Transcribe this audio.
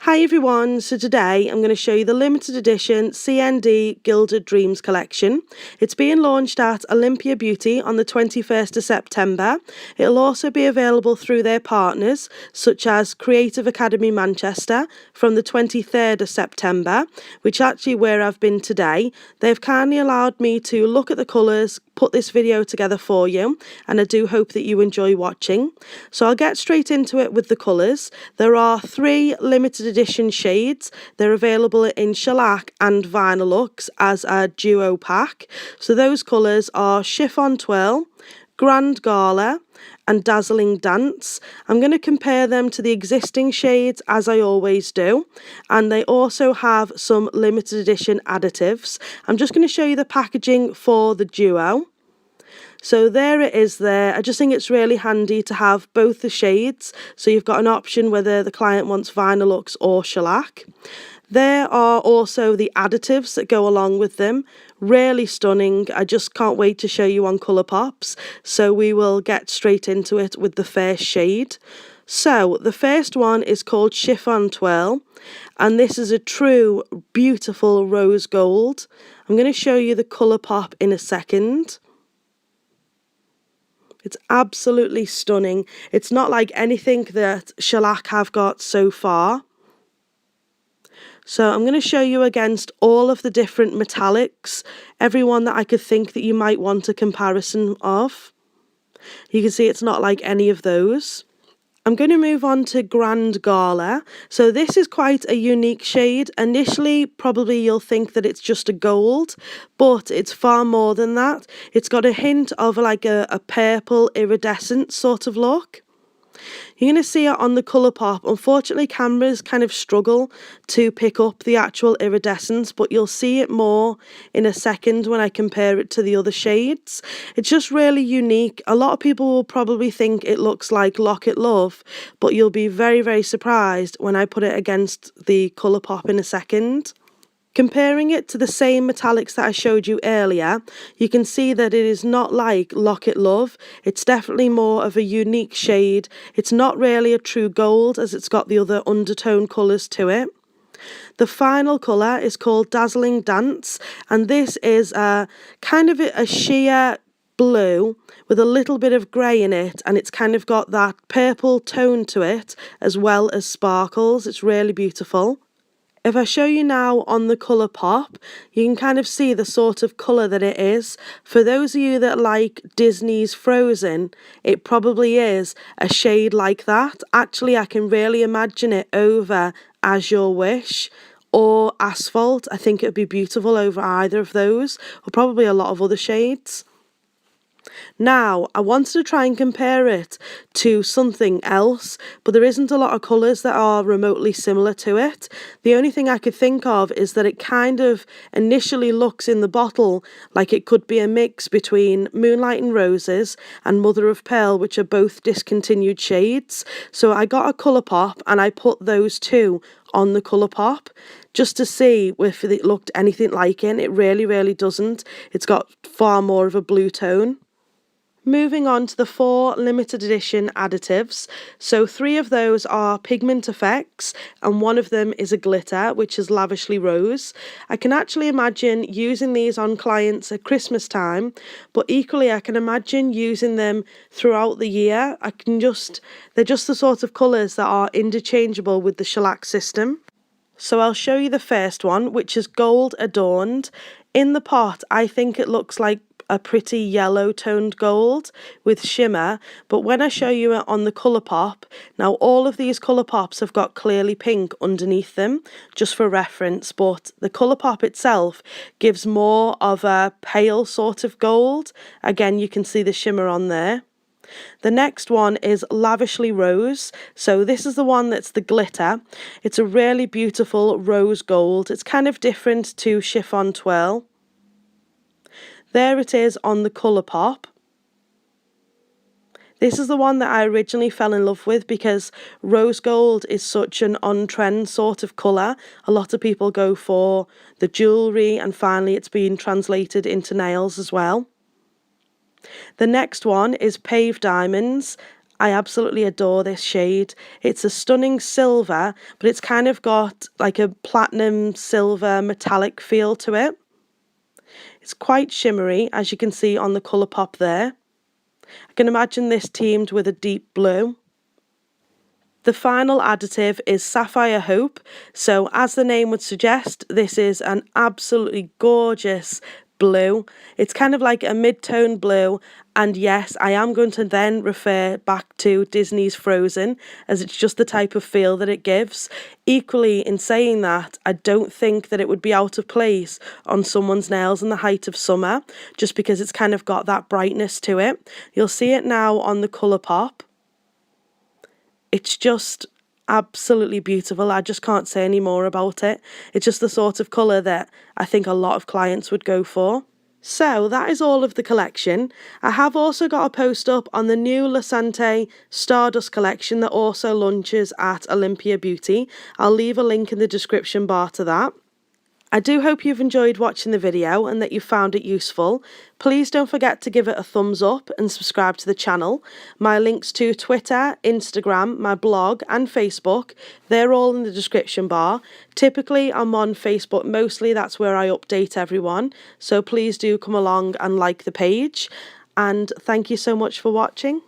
Hi everyone, so today I'm going to show you the limited edition CND Gilded Dreams collection. It's being launched at Olympia Beauty on the 21st of September. It'll also be available through their partners such as Creative Academy Manchester from the 23rd of September, which actually where I've been today. They've kindly allowed me to look at the colours, put this video together for you, and I do hope that you enjoy watching. So I'll get straight into it with the colours. There are 3 limited edition shades. They're available in shellac and Vinylux as a duo pack. So those colours are Chiffon Twirl, Grand Gala and Dazzling Dance. I'm going to compare them to the existing shades as I always do, and they also have some limited edition additives. I'm just going to show you the packaging for the duo. So there it is there. I just think it's really handy to have both the shades, so you've got an option whether the client wants Vinylux or shellac. There are also the additives that go along with them. Really stunning. I just can't wait to show you on Colour Pops. So we will get straight into it with the first shade. So the first one is called Chiffon Twirl, and this is a true beautiful rose gold. I'm going to show you the Colour Pop in a second. It's absolutely stunning. It's not like anything that shellac have got so far. So I'm going to show you against all of the different metallics, every one that I could think that you might want a comparison of. You can see it's not like any of those. I'm going to move on to Grand Gala. So this is quite a unique shade. Initially, probably you'll think that it's just a gold, but it's far more than that. It's got a hint of like a purple iridescent sort of look. You're going to see it on the Colour Pop. Unfortunately, cameras kind of struggle to pick up the actual iridescence, but you'll see it more in a second when I compare it to the other shades. It's just really unique. A lot of people will probably think it looks like Locket Love, but you'll be very, very surprised when I put it against the Colour Pop in a second. Comparing it to the same metallics that I showed you earlier, you can see that it is not like Locket Love. It's definitely more of a unique shade. It's not really a true gold as it's got the other undertone colours to it. The final colour is called Dazzling Dance, and this is a kind of a sheer blue with a little bit of grey in it, and it's kind of got that purple tone to it as well as sparkles. It's really beautiful. If I show you now on the Colour Pop, you can kind of see the sort of colour that it is. For those of you that like Disney's Frozen, it probably is a shade like that. Actually, I can really imagine it over As Your Wish or Asphalt. I think it would be beautiful over either of those, or probably a lot of other shades. Now, I wanted to try and compare it to something else, but there isn't a lot of colours that are remotely similar to it. The only thing I could think of is that it kind of initially looks in the bottle like it could be a mix between Moonlight and Roses and Mother of Pearl, which are both discontinued shades. So I got a Colour Pop and I put those two on the Colour Pop just to see if it looked anything like it. It really, really doesn't. It's got far more of a blue tone. Moving on to the 4 limited edition additives. So 3 of those are pigment effects and one of them is a glitter, which is Lavishly Rose. I can actually imagine using these on clients at Christmas time, but equally I can imagine using them throughout the year. They're just the sort of colours that are interchangeable with the shellac system. So I'll show you the first one, which is Gold Adorned. In the pot, I think it looks like a pretty yellow toned gold with shimmer, but when I show you it on the Colour Pop, now all of these Colour Pops have got clearly pink underneath them, just for reference, but the Colour Pop itself gives more of a pale sort of gold. Again, you can see the shimmer on there. The next one is Lavishly Rose. So this is the one that's the glitter. It's a really beautiful rose gold. It's kind of different to Chiffon Twirl. There it is on the Colour Pop. This is the one that I originally fell in love with because rose gold is such an on-trend sort of colour. A lot of people go for the jewellery, and finally it's been translated into nails as well. The next one is Paved Diamonds, I absolutely adore this shade. It's a stunning silver, but it's kind of got like a platinum silver metallic feel to it. It's quite shimmery, as you can see on the colour pop there. I can imagine this teamed with a deep blue. The final additive is Sapphire Hope, so as the name would suggest, this is an absolutely gorgeous blue. It's kind of like a mid-tone blue, and yes, I am going to then refer back to Disney's Frozen, as it's just the type of feel that it gives. Equally, in saying that, I don't think that it would be out of place on someone's nails in the height of summer, just because it's kind of got that brightness to it. You'll see it now on the colour pop. It's just absolutely beautiful. I just can't say any more about it. It's just the sort of colour that I think a lot of clients would go for. So that is all of the collection. I have also got a post up on the new Lasante Stardust collection that also launches at Olympia Beauty. I'll leave a link in the description bar to that. I do hope you've enjoyed watching the video and that you found it useful. Please don't forget to give it a thumbs up and subscribe to the channel. My links to Twitter, Instagram, my blog and Facebook, they're all in the description bar. Typically I'm on Facebook mostly, that's where I update everyone. So please do come along and like the page. And thank you so much for watching.